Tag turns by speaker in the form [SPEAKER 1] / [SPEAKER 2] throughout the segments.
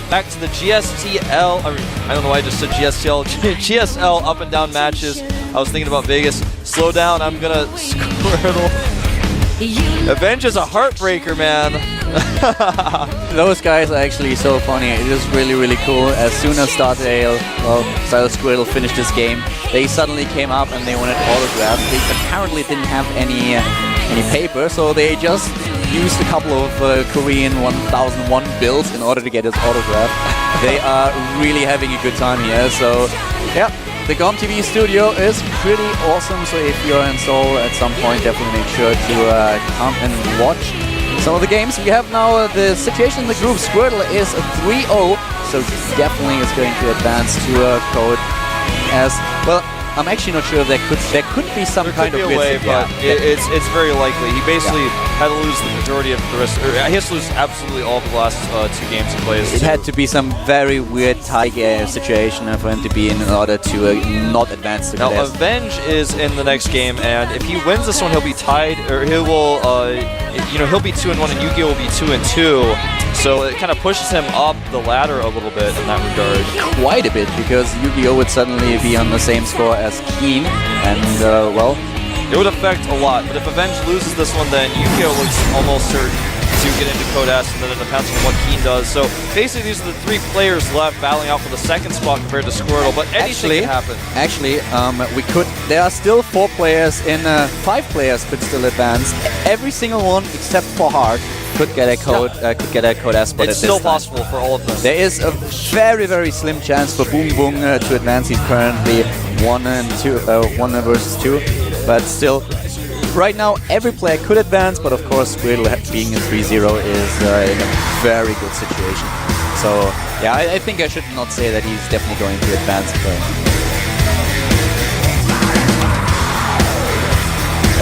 [SPEAKER 1] back to the GSTL. I don't know why I just said GSTL. GSL up and down matches. I was thinking about Vegas. Slow down, I'm gonna Squirtle. Avenge is a heartbreaker, man.
[SPEAKER 2] Those guys are actually so funny. It is really, really cool. As soon as Style Squirtle finished this game, they suddenly came up and they wanted autographs. They apparently didn't have any paper, so they just used a couple of Korean 1001 bills in order to get his autograph. They are really having a good time here. So, yeah. The GOMTV studio is pretty awesome, so if you're in Seoul at some point, definitely make sure to come and watch some of the games. We have now the situation in the group. Squirtle is a 3-0, so definitely is going to advance to code as well. I'm actually not sure if there could be some kind of
[SPEAKER 1] way, but it's very likely. He basically had to lose the majority of the rest. He has to lose absolutely all of the last 2 games he plays.
[SPEAKER 2] It had to be some very weird tie situation for him to be in order to not advance to the
[SPEAKER 1] Now, Avenge is in the next game, and if he wins this one, he'll be tied, or he will, he'll be 2-1, and YugiOh will be 2-2. So it kind of pushes him up the ladder a little bit in that regard.
[SPEAKER 2] Quite a bit, because YugiOh would suddenly be on the same score as Keen, and well,
[SPEAKER 1] it would affect a lot. But if Avenge loses this one, then YugiOh looks almost certain to get into Code S, and then it depends on what Keen does. So basically, these are the 3 players left battling out for the 2nd spot compared to Squirtle. But anything can happen.
[SPEAKER 2] Actually, there are still 4 players in 5 players could still advance. Every single one except for Hard could get a code S, but
[SPEAKER 1] it's still possible for all of them.
[SPEAKER 2] There is a very, very slim chance for Boom Boom to advance. He's currently 1 versus 2, but still, right now every player could advance. But of course, Squirtle being in 3-0 is in a very good situation. So yeah, I think I should not say that he's definitely going to advance.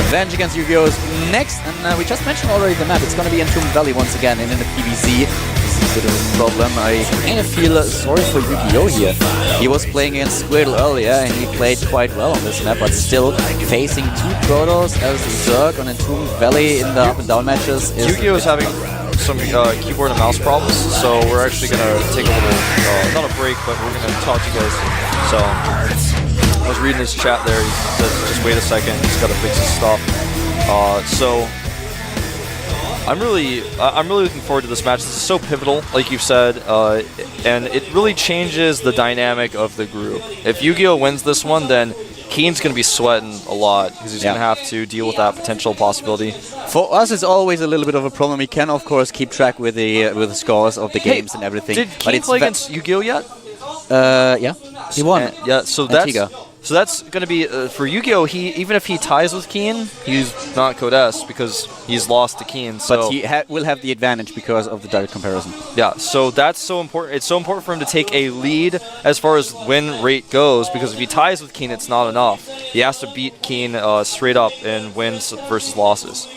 [SPEAKER 2] Avenge against YugiOh is next, and we just mentioned already the map. It's going to be in Tomb Valley once again, and in the PVZ. This is a bit of a problem. I kind of feel sorry for YugiOh here. He was playing against Squirtle earlier, and he played quite well on this map, but still facing 2 Protoss as Zerg on Tomb Valley in the up and down matches.
[SPEAKER 1] YugiOh is having some keyboard and mouse problems, so we're actually going to take a little, not a break, but we're going to talk to you guys. So I was reading his chat there. He says, just wait a second, he's got to fix his stuff. So I'm really looking forward to this match. This is so pivotal, like you've said, and it really changes the dynamic of the group. If YugiOh wins this one, then Keen's going to be sweating a lot because he's going to have to deal with that potential possibility.
[SPEAKER 2] For us, it's always a little bit of a problem. We can, of course, keep track with the scores of the games and everything.
[SPEAKER 1] Did Keen play against YugiOh yet?
[SPEAKER 2] Yeah, he won.
[SPEAKER 1] Yeah, so that's going to be for YugiOh. Even if he ties with Keen, he's not Code S because he's lost to Keen. So.
[SPEAKER 2] But he will have the advantage because of the direct comparison.
[SPEAKER 1] Yeah, so that's so important. It's so important for him to take a lead as far as win rate goes, because if he ties with Keen, it's not enough. He has to beat Keen straight up in wins versus losses.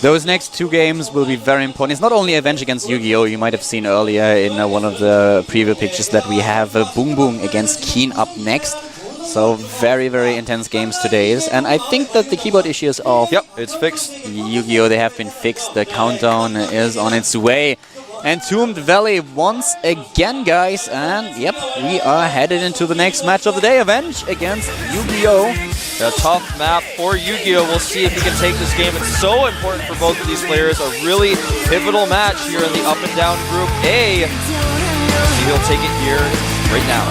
[SPEAKER 2] Those next 2 games will be very important. It's not only Avenge against YugiOh. You might have seen earlier in one of the preview pictures that we have Boom Boom against Keen up next. So very, very intense games today. And I think that the keyboard issue is off.
[SPEAKER 1] Yep, it's fixed.
[SPEAKER 2] YugiOh, they have been fixed. The countdown is on its way. And Tomb Valley once again, guys. And yep, we are headed into the next match of the day. Avenge against YugiOh.
[SPEAKER 1] A tough map for YugiOh. We'll see if he can take this game. It's so important for both of these players. A really pivotal match here in the up and down group A. See, he'll take it here right now.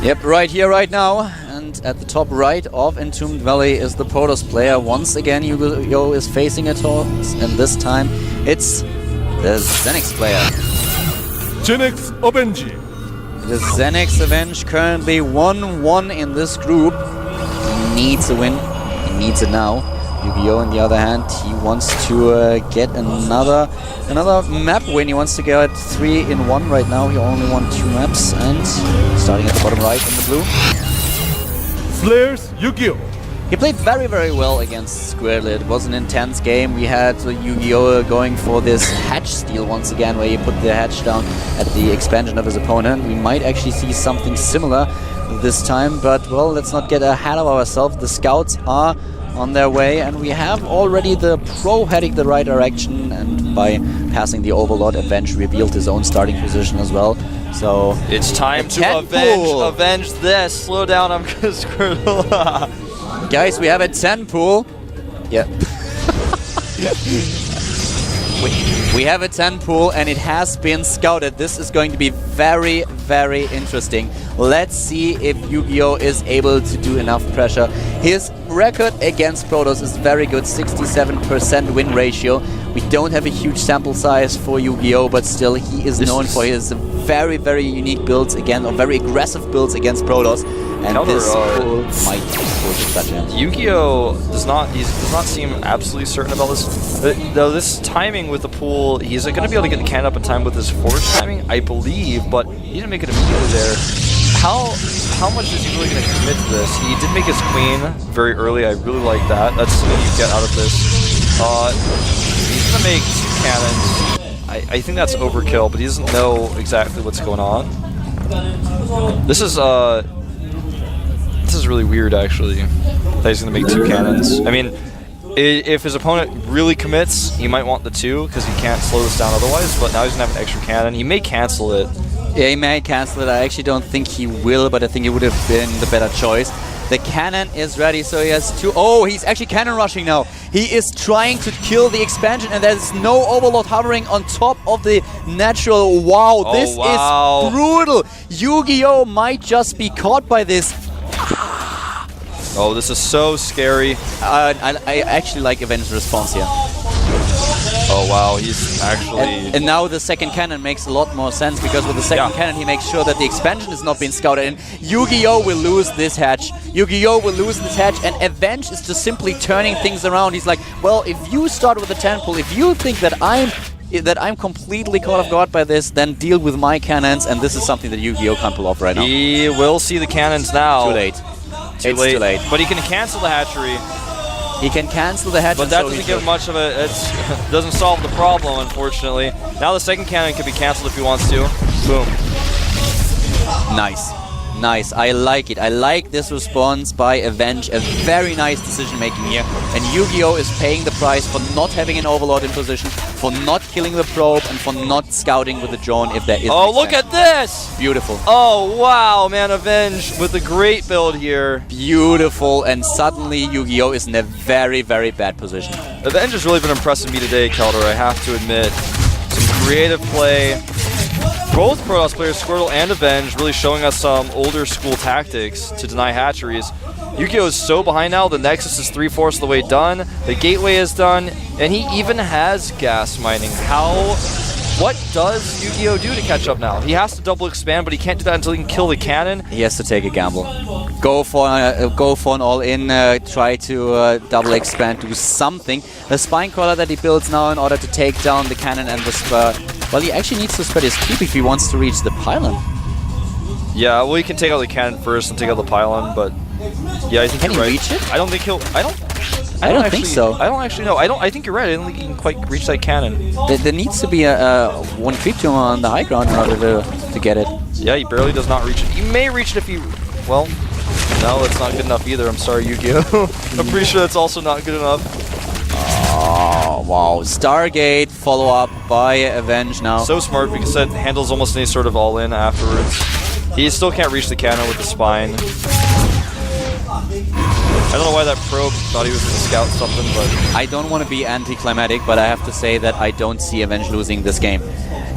[SPEAKER 2] Yep, right here, right now. And at the top right of Entombed Valley is the Protoss player. Once again, YugiOh is facing a toss, and this time it's the Xenix player.
[SPEAKER 3] Xenix Avenge.
[SPEAKER 2] The Xenix Avenge currently 1-1 in this group. He needs a win. He needs it now. YugiOh, on the other hand, he wants to get another map win. He wants to get 3-in-1 right now. He only won 2 maps, and starting at the bottom right in the blue.
[SPEAKER 3] Flares YugiOh.
[SPEAKER 2] He played very, very well against Squirtle. It was an intense game. We had YugiOh going for this hatch steal once again, where he put the hatch down at the expansion of his opponent. We might actually see something similar this time, but well, let's not get ahead of ourselves. The scouts are on their way, and we have already the Pro heading the right direction, and by passing the Overlord, Avenge revealed his own starting position as well. So
[SPEAKER 1] it's time to avenge this. Slow down, I'm gonna Squirtle.
[SPEAKER 2] Guys, we have a 10 pool. Yeah. We have a 10 pool and it has been scouted. This is going to be very, very interesting. Let's see if YugiOh is able to do enough pressure. His record against Protoss is very good, 67% win ratio. We don't have a huge sample size for YugiOh, but still he is known for his very, very unique builds again, or very aggressive builds against Protoss. And this pool might touch him.
[SPEAKER 1] YugiOh does not seem absolutely certain about this. Though this timing with the pool, he's going to be able to get the cannon up in time with his force timing, I believe, but he didn't make it immediately there. How much is he really going to commit to this? He did make his queen very early. I really like that. That's something you get out of this. He's going to make 2 cannons. I think that's overkill, but he doesn't know exactly what's going on. This is really weird, actually, that he's going to make 2 cannons. I mean, if his opponent really commits, he might want the 2, because he can't slow this down otherwise, but now he's going to have an extra cannon. He may cancel it.
[SPEAKER 2] Yeah, he may cancel it. I actually don't think he will, but I think it would have been the better choice. The cannon is ready, so he has 2... Oh, he's actually cannon rushing now. He is trying to kill the expansion, and there's no Overlord hovering on top of the natural... Wow, this is brutal. YugiOh might just be caught by this.
[SPEAKER 1] Oh, this is so scary.
[SPEAKER 2] I actually like Avenge's response here.
[SPEAKER 1] Oh wow, he's actually...
[SPEAKER 2] And now the second cannon makes a lot more sense, because with the second cannon he makes sure that the expansion is not being scouted, and YugiOh will lose this hatch. YugiOh will lose this hatch, and Avenge is just simply turning things around. He's like, well, if you start with a 10 pull, if you think that I'm completely caught off guard by this, then deal with my cannons, and this is something that YugiOh can't pull off right now.
[SPEAKER 1] He will see the cannons now.
[SPEAKER 2] Too late.
[SPEAKER 1] Too late. But he can cancel the hatchery.
[SPEAKER 2] He can cancel the hatch,
[SPEAKER 1] but that doesn't give much of a... It doesn't solve the problem, unfortunately. Now the second cannon can be canceled if he wants to. Boom.
[SPEAKER 2] Nice. Nice. I like it. I like this response by Avenge. A very nice decision-making here. And YugiOh is paying the price for not having an Overlord in position, for not killing the probe, and for not scouting with the drone if there is...
[SPEAKER 1] Oh, look at this!
[SPEAKER 2] Beautiful.
[SPEAKER 1] Oh, wow, man. Avenge with a great build here.
[SPEAKER 2] Beautiful. And suddenly YugiOh is in a very, very bad position.
[SPEAKER 1] Avenge has really been impressing me today, Keldor, I have to admit. Some creative play. Both Protoss players, Squirtle and Avenge, really showing us some older school tactics to deny hatcheries. YugiOh is so behind now, the Nexus is 3/4 of the way done, the Gateway is done, and he even has gas mining. What does YugiOh do to catch up now? He has to double expand, but he can't do that until he can kill the cannon.
[SPEAKER 2] He has to take a gamble. Go for an all-in, try to double expand, do something. The spine crawler that he builds now in order to take down the cannon and the spur. Well, he actually needs to spread his creep if he wants to reach the pylon.
[SPEAKER 1] Yeah, well, he can take out the cannon first and take out the pylon, but yeah, I think
[SPEAKER 2] can
[SPEAKER 1] you're right.
[SPEAKER 2] Can he reach it?
[SPEAKER 1] I don't think he'll. I don't
[SPEAKER 2] think so.
[SPEAKER 1] I don't actually know. I think you're right. I don't think he can quite reach that cannon.
[SPEAKER 2] There needs to be a one creep to him on the high ground in order to get it.
[SPEAKER 1] Yeah, he barely does not reach it. He may reach it if he. Well, no, that's not good enough either. I'm sorry, YugiOh. I'm pretty sure that's also not good enough.
[SPEAKER 2] Oh, wow. Stargate follow-up by Avenge now.
[SPEAKER 1] So smart because that handles almost any sort of all-in afterwards. He still can't reach the cannon with the spine. I don't know why that probe thought he was going to scout something, but...
[SPEAKER 2] I don't want to be anticlimactic, but I have to say that I don't see Avenge losing this game.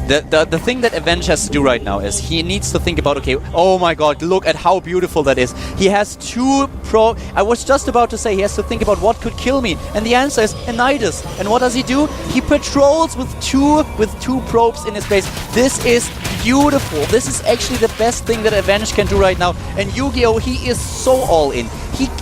[SPEAKER 2] The thing that Avenge has to do right now is he needs to think about, okay, oh my god, look at how beautiful that is. He has 2 I was just about to say he has to think about what could kill me, and the answer is a Nidus. And what does he do? He patrols with two probes in his base. This is beautiful. This is actually the best thing that Avenge can do right now. And YugiOh, he is so all in.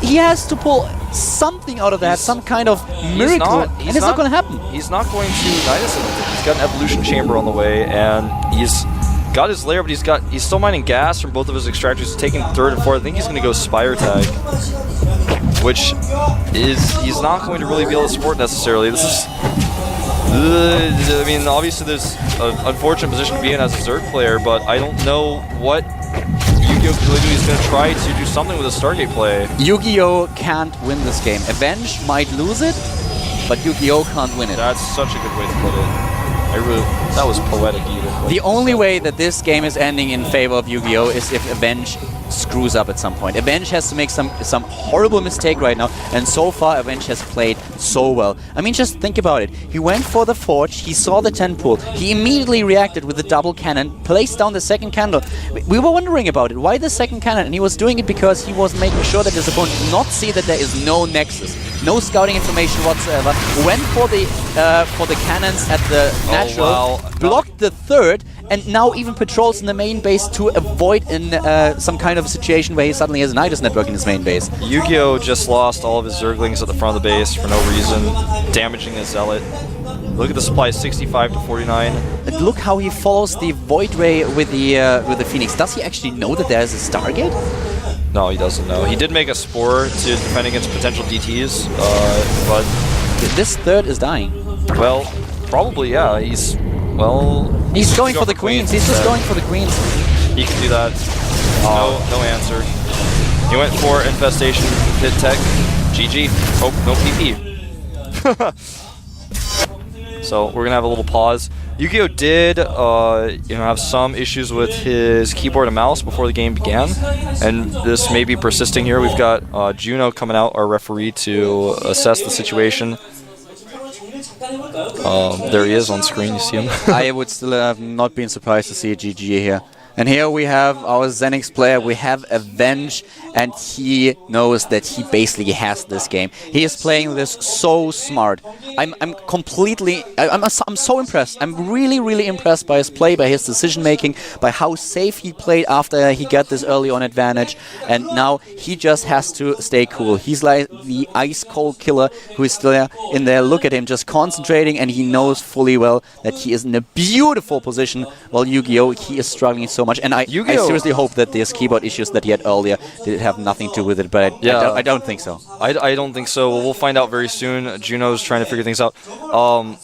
[SPEAKER 2] He has to pull something out of that, some kind of miracle, and it's not going to happen.
[SPEAKER 1] He's not going to Nidus anything. He's got an evolution chamber on the way, and he's got his lair, but he's still mining gas from both of his extractors. He's taking 3rd and 4th. I think he's going to go Spire Tag, which is he's not going to really be able to support necessarily. This is, I mean, obviously there's an unfortunate position to be in as a Zerg player, but I don't know what YugiOh can really do. He's going to try to do something with a Stargate play.
[SPEAKER 2] YugiOh can't win this game. Avenge might lose it, but YugiOh can't win it.
[SPEAKER 1] That's such a good way to put it. That was poetic even.
[SPEAKER 2] The only way that this game is ending in favor of Yu-Gi-Oh! Is if Avenge screws up at some point. Avenge has to make some horrible mistake right now, and so far Avenge has played so well. I mean, just think about it. He went for the Forge, he saw the 10 pool, he immediately reacted with the double cannon, placed down the second candle. We were wondering about it. Why the second cannon? And he was doing it because he was making sure that his opponent did not see that there is no nexus, no scouting information whatsoever. Went for the cannons at the natural, blocked the third, and now even patrols in the main base to avoid some kind of situation where he suddenly has an Nidus network in his main base.
[SPEAKER 1] YugiOh just lost all of his Zerglings at the front of the base for no reason, damaging his Zealot. Look at the supply, 65 to 49.
[SPEAKER 2] And look how he follows the Void Ray with the Phoenix. Does he actually know that there is a Stargate?
[SPEAKER 1] No, he doesn't know. He did make a Spore to defend against potential DTs, but...
[SPEAKER 2] This third is dying.
[SPEAKER 1] Well, probably, yeah. He's
[SPEAKER 2] going for the queens. He's just going for the queens.
[SPEAKER 1] He can do that. No answer. He went for Infestation, hit tech, GG. Oh, no PP. So we're gonna have a little pause. YugiOh did, have some issues with his keyboard and mouse before the game began, and this may be persisting here. We've got Juno coming out, our referee, to assess the situation. There he is on screen. You see him?
[SPEAKER 2] I would still have not been surprised to see a GG here. And here we have our Xenix player, we have Avenge, and he knows that he basically has this game. He is playing this so smart. I'm so impressed. I'm really impressed by his play, by his decision making, by how safe he played after he got this early on advantage, and now he just has to stay cool. He's like the ice cold killer who is still in there. Look at him just concentrating, and he knows fully well that he is in a beautiful position, while YugiOh, he is struggling so much. And I seriously hope that these keyboard issues that he had earlier did have nothing to do with it, but I don't think so.
[SPEAKER 1] I don't think so. We'll find out very soon. Juno's trying to figure things out.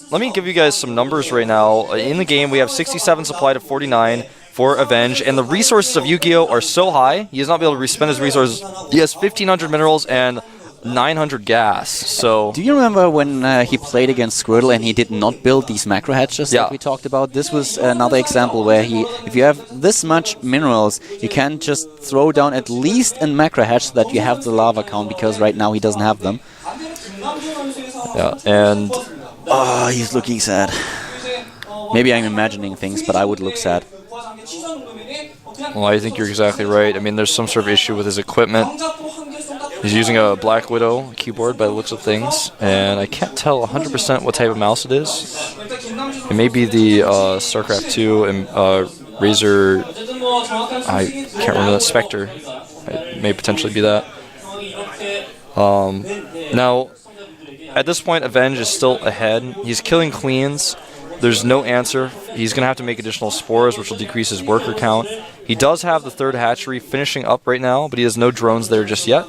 [SPEAKER 1] Let me give you guys some numbers right now. In the game, we have 67 supply to 49 for Avenge, and the resources of YugiOh are so high, he has not been able to spend his resources. He has 1,500 minerals and 900 gas, so...
[SPEAKER 2] Do you remember when he played against Squirtle and he did not build these macro hatches that we talked about? This was another example where if you have this much minerals, you can just throw down at least a macro hatch so that you have the lava count, because right now he doesn't have them.
[SPEAKER 1] Yeah, and...
[SPEAKER 2] Oh, he's looking sad. Maybe I'm imagining things, but I would look sad.
[SPEAKER 1] Well, I think you're exactly right. I mean, there's some sort of issue with his equipment. He's using a Black Widow keyboard by the looks of things, and I can't tell 100% what type of mouse it is. It may be the StarCraft II and Razor... I can't remember that, Spectre. It may potentially be that. Now, at this point, Avenge is still ahead. He's killing queens. There's no answer. He's going to have to make additional spores, which will decrease his worker count. He does have the third hatchery finishing up right now, but he has no drones there just yet.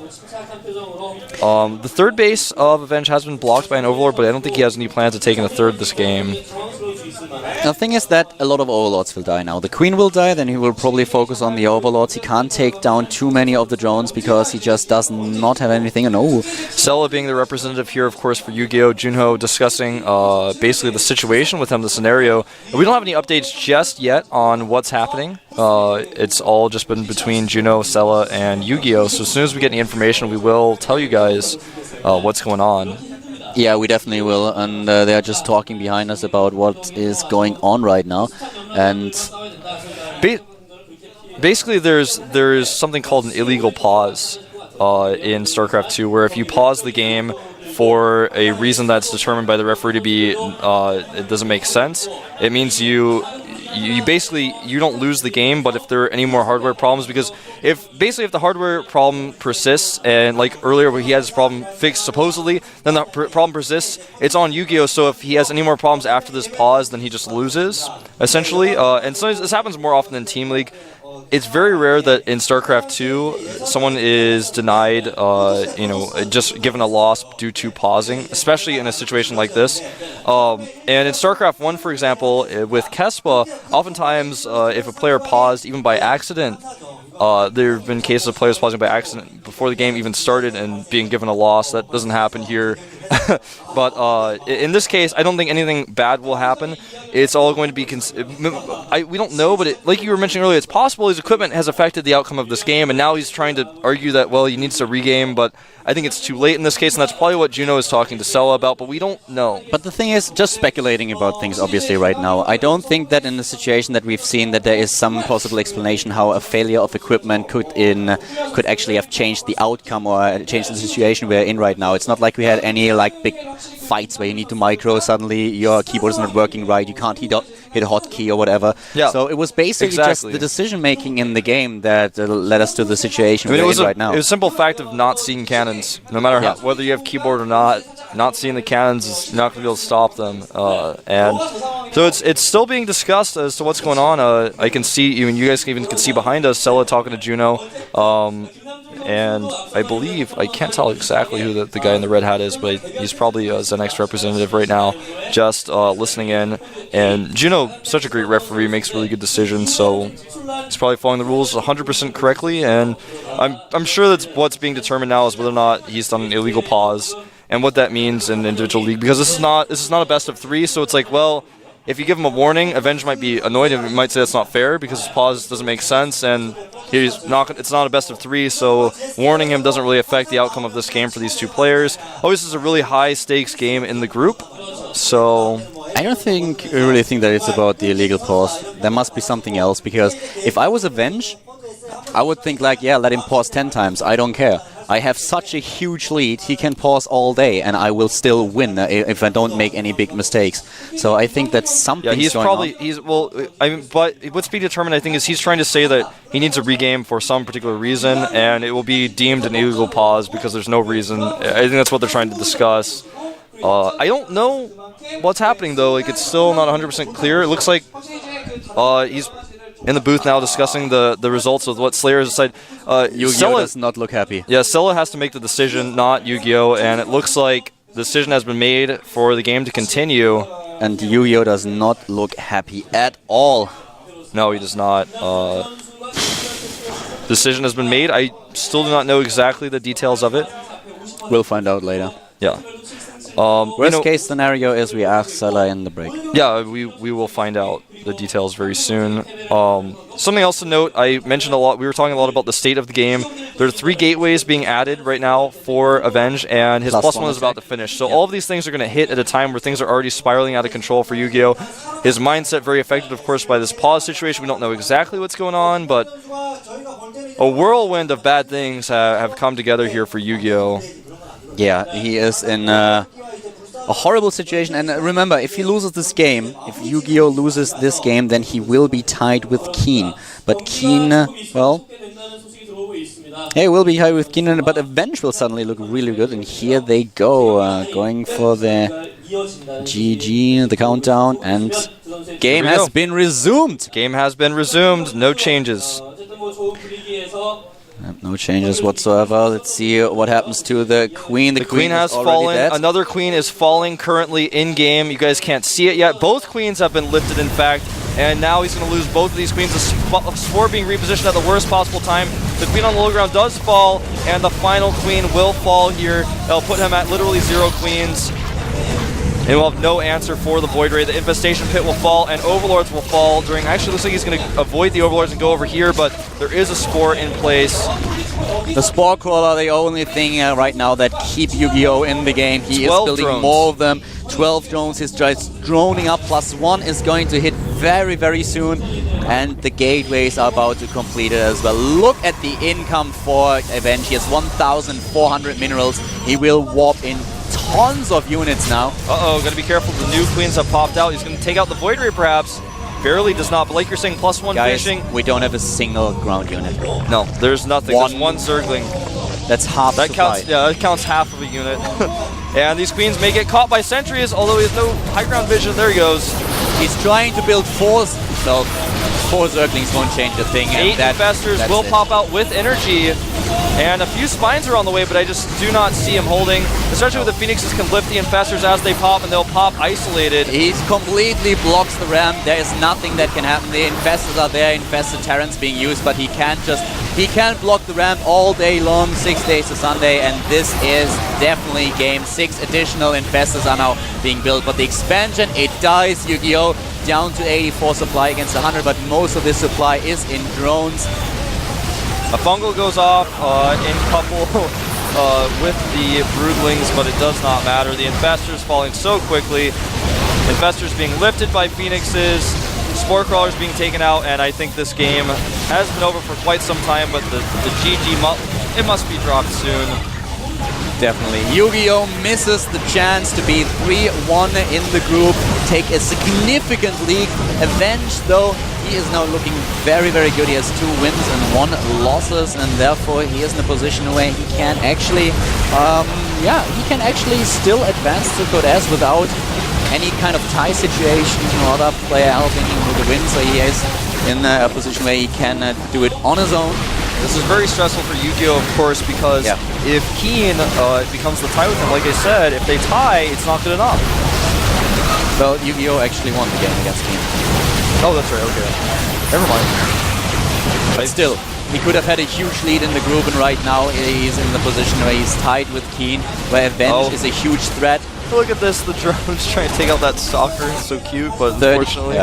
[SPEAKER 1] The third base of Avenge has been blocked by an Overlord, but I don't think he has any plans of taking the third this game.
[SPEAKER 2] The thing is that a lot of Overlords will die now. The Queen will die, then he will probably focus on the Overlords. He can't take down too many of the drones because he just does not have anything. And
[SPEAKER 1] Sella being the representative here, of course, for YugiOh. Junho discussing basically the situation with him, the scenario. We don't have any updates just yet on what's happening. It's all just been between Juno, Sella, and YugiOh. So as soon as we get any information, we will tell you guys what's going on.
[SPEAKER 2] Yeah, we definitely will, and they're just talking behind us about what is going on right now, and
[SPEAKER 1] basically there's something called an illegal pause in StarCraft II, where if you pause the game for a reason that's determined by the referee to be it doesn't make sense, it means you basically don't lose the game, but if there are any more hardware problems, because if the hardware problem persists, and like earlier where he has his problem fixed supposedly, then the problem persists, it's on YugiOh. So if he has any more problems after this pause, then he just loses essentially. And so this happens more often in Team League. it's very rare that in StarCraft II someone is denied, just given a loss due to pausing, especially in a situation like this. And in StarCraft I, for example, with Kespa, oftentimes if a player paused even by accident, there have been cases of players pausing by accident before the game even started and being given a loss. That doesn't happen here. But in this case, I don't think anything bad will happen. It's all going to be... we don't know, but like you were mentioning earlier, it's possible his equipment has affected the outcome of this game, and now he's trying to argue that, well, he needs to regame, but I think it's too late in this case, and that's probably what Juno is talking to Sella about, but we don't know.
[SPEAKER 2] But the thing is, just speculating about things, obviously, right now, I don't think that in the situation that we've seen that there is some possible explanation how a failure of equipment could actually have changed the outcome or changed the situation we're in right now. It's not like we had any big fights where you need to micro, suddenly your keyboard is not working right, you can't hit a hotkey or whatever. Yeah. So it was basically just the decision making in the game that led us to the situation we're in right now.
[SPEAKER 1] It was a simple fact of not seeing cannons. No matter whether you have keyboard or not seeing the cannons is not going to be able to stop them. And so it's still being discussed as to what's going on. I can see, even you guys can see behind us, Sella talking to Juno. And I believe, I can't tell exactly who the guy in the red hat is, but he's probably a ZenX representative right now, just listening in. And Juno, such a great referee, makes really good decisions, so he's probably following the rules 100% correctly. And I'm sure that's what's being determined now is whether or not he's done an illegal pause and what that means in individual league, because this is not a best of 3, so it's like, well, if you give him a warning, Avenge might be annoyed and might say that's not fair because his pause doesn't make sense, and it's not a best of 3, so warning him doesn't really affect the outcome of this game for these two players. This is a really high stakes game in the group, so...
[SPEAKER 2] I don't really think that it's about the illegal pause. There must be something else, because if I was Avenge, I would think let him pause 10 times, I don't care. I have such a huge lead, he can pause all day, and I will still win if I don't make any big mistakes. So I think that's something.
[SPEAKER 1] Yeah, but what's being determined, I think, is he's trying to say that he needs a regame for some particular reason, and it will be deemed an illegal pause because there's no reason. I think that's what they're trying to discuss. I don't know what's happening though. It's still not 100% clear. It looks like he's in the booth now discussing the results of what Slayer has decided.
[SPEAKER 2] YugiOh does not look happy.
[SPEAKER 1] Yeah, Sella has to make the decision, not YugiOh, and it looks like the decision has been made for the game to continue.
[SPEAKER 2] And YugiOh does not look happy at all.
[SPEAKER 1] No, he does not. Decision has been made. I still do not know exactly the details of it.
[SPEAKER 2] We'll find out later.
[SPEAKER 1] Yeah.
[SPEAKER 2] Worst case scenario is we ask Sella in the break.
[SPEAKER 1] Yeah, we will find out the details very soon. Something else to note, I mentioned we were talking a lot about the state of the game. There are 3 gateways being added right now for Avenge, and his plus one is about to finish. So all of these things are going to hit at a time where things are already spiraling out of control for YugiOh. His mindset very affected, of course, by this pause situation. We don't know exactly what's going on, but a whirlwind of bad things have come together here for YugiOh.
[SPEAKER 2] Yeah, he is in a horrible situation. And remember, if he loses this game, if YugiOh loses this game, then he will be tied with Keen. But Keen, will be tied with Keen, but Avenge will suddenly look really good. And here they go, going for the GG, the countdown, and game has been resumed.
[SPEAKER 1] Game has been resumed, no changes.
[SPEAKER 2] No changes whatsoever. Let's see what happens to the Queen.
[SPEAKER 1] The Queen has fallen. Dead. Another Queen is falling currently in-game. You guys can't see it yet. Both Queens have been lifted, in fact, and now he's going to lose both of these Queens. The Spore being repositioned at the worst possible time. The Queen on the low ground does fall, and the final Queen will fall here. They'll put him at literally 0 Queens. And we'll have no answer for the Void Ray. The Infestation Pit will fall, and Overlords will fall during... Actually, looks like he's going to avoid the Overlords and go over here, but there is a Spore in place.
[SPEAKER 2] The Spore Crawler, the only thing right now that keep YugiOh in the game. He is building drones. More of them. 12 drones. He's just droning up. +1 is going to hit very, very soon. And the gateways are about to complete it as well. Look at the income for Avenge. He has 1,400 minerals. He will warp in tons of units now.
[SPEAKER 1] Gotta be careful. The new Queens have popped out. He's gonna take out the Void Ray perhaps. Barely does not, but like you're saying, +1
[SPEAKER 2] Guys,
[SPEAKER 1] finishing.
[SPEAKER 2] We don't have a single ground unit.
[SPEAKER 1] No, there's nothing. There's 1 Zergling.
[SPEAKER 2] That's half
[SPEAKER 1] that counts. Yeah, that counts half of a unit. And these Queens may get caught by sentries, although he has no high ground vision. There he goes.
[SPEAKER 2] He's trying to build four Zerglings won't change a thing.
[SPEAKER 1] 8 Infestors will pop out with energy. And a few Spines are on the way, but I just do not see him holding. Especially with the Phoenixes can lift the Infestors as they pop, and they'll pop isolated.
[SPEAKER 2] He's completely blocks the ramp. There is nothing that can happen. The Infestors are there, Infested Terrans being used, but he can't block the ramp all day long, 6 days to Sunday, and this is definitely game 6. Additional Infestors are now being built, but the expansion, it dies. YugiOh down to 84 supply against 100, but most of this supply is in drones.
[SPEAKER 1] A fungal goes off in couple with the Broodlings, but it does not matter. The Infestors falling so quickly. Infestors being lifted by Phoenixes. Spore Crawlers being taken out, and I think this game has been over for quite some time, but the GG, it must be dropped soon.
[SPEAKER 2] Definitely. YugiOh misses the chance to be 3-1 in the group, take a significant lead. Avenge, though, he is now looking very, very good. He has 2 wins and 1 losses, and therefore he is in a position where he can actually, he can actually still advance to Code S without any kind of tie situation or other player helping him with the win. So he is in a position where he can do it on his own.
[SPEAKER 1] This is very stressful for YugiOh, of course, because if Keen becomes the tie with him, like I said, if they tie, it's not good enough.
[SPEAKER 2] Well, YugiOh actually won the game against Keen.
[SPEAKER 1] Oh, that's right, okay. Never mind.
[SPEAKER 2] But still, he could have had a huge lead in the group, and right now he's in the position where he's tied with Keen, where Avenge is a huge threat.
[SPEAKER 1] Look at this, the drones trying to take out that stalker. It's so cute, but unfortunately...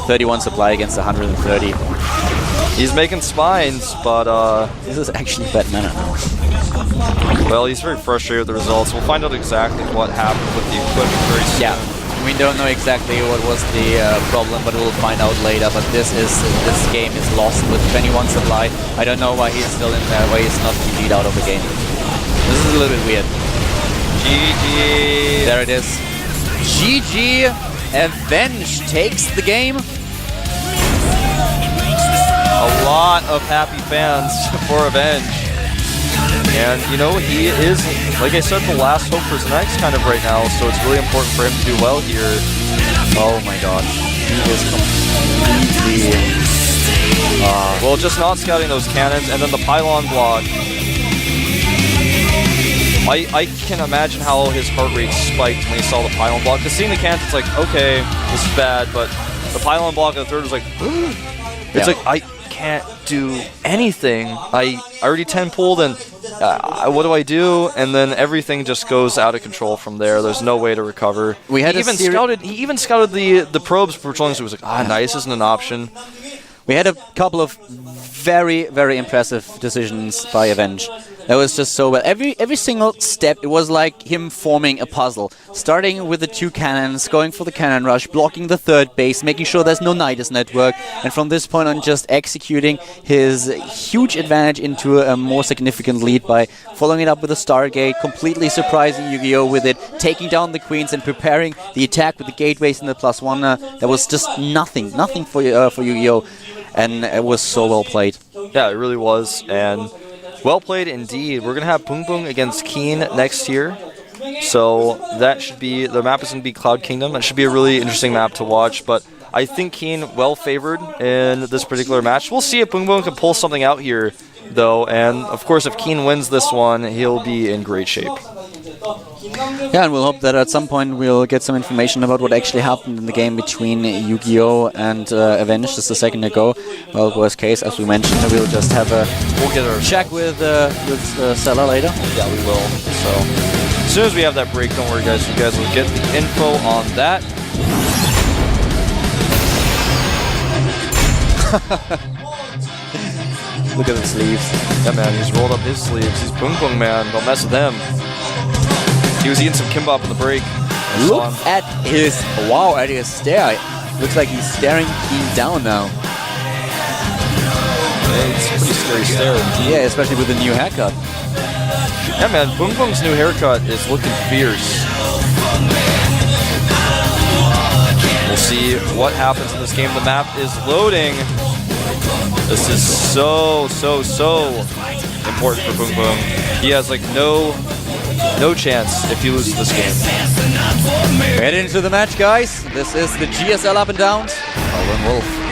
[SPEAKER 2] 31 supply against 130.
[SPEAKER 1] He's making Spines, but
[SPEAKER 2] this is actually bad mana now.
[SPEAKER 1] Well, he's very frustrated with the results. We'll find out exactly what happened with the equipment very soon.
[SPEAKER 2] Yeah, we don't know exactly what was the problem, but we'll find out later. But this game is lost with 21 supply. I don't know why he's still in there, why he's not GG'd out of the game. This is a little bit weird.
[SPEAKER 1] GG.
[SPEAKER 2] There it is. GG. Avenge takes the game.
[SPEAKER 1] A lot of happy fans for Avenge. And, you know, he is, like I said, the last hope for Zenex kind of right now, so it's really important for him to do well here.
[SPEAKER 2] Oh my god. He is completely...
[SPEAKER 1] well, just not scouting those cannons, and then the pylon block. I can imagine how his heart rate spiked when he saw the pylon block. Because seeing the cannons, it's like, okay, this is bad, but the pylon block at the third was like, it's like, I can't do anything. I already 10 pulled, and what do I do? And then everything just goes out of control from there. There's no way to recover. He even scouted the probes for patrolling, so he was like, nice isn't an option.
[SPEAKER 2] We had a couple of very, very impressive decisions by Avenge. That was just so well. Every single step, it was like him forming a puzzle. Starting with the 2 cannons, going for the cannon rush, blocking the 3rd base, making sure there's no Nidus network, and from this point on just executing his huge advantage into a more significant lead by following it up with a Stargate, completely surprising YugiOh with it, taking down the Queens and preparing the attack with the gateways and the +1. There was just nothing for YugiOh, and it was so well played.
[SPEAKER 1] Yeah, it really was, and well played indeed. We're going to have Pung Pung against Keen next year. So that should be, the map is going to be Cloud Kingdom. That should be a really interesting map to watch. But I think Keen well favored in this particular match. We'll see if Pung Pung can pull something out here, though. And of course, if Keen wins this one, he'll be in great shape.
[SPEAKER 2] Yeah, and we'll hope that at some point we'll get some information about what actually happened in the game between YugiOh and Avenge just a second ago. Well, worst case, as we mentioned, we'll just have a check with Sella later.
[SPEAKER 1] Yeah, we will. So as soon as we have that break, don't worry, guys. You guys will get the info on that.
[SPEAKER 2] Look at the sleeves.
[SPEAKER 1] Yeah, man, he's rolled up his sleeves. He's Pung Pung, man. Don't mess with him. He was eating some kimbap in the break.
[SPEAKER 2] Look at his stare. Looks like he's staring Keen down now.
[SPEAKER 1] Yeah, it's a pretty scary stare indeed.
[SPEAKER 2] Yeah, especially with the new haircut.
[SPEAKER 1] Yeah, man, Pung Pung's new haircut is looking fierce. We'll see what happens in this game. The map is loading. This is so important for Pung Pung. He has like no no chance if he loses this game.
[SPEAKER 2] Head into the match, guys. This is the GSL Up and Downs. Wolf.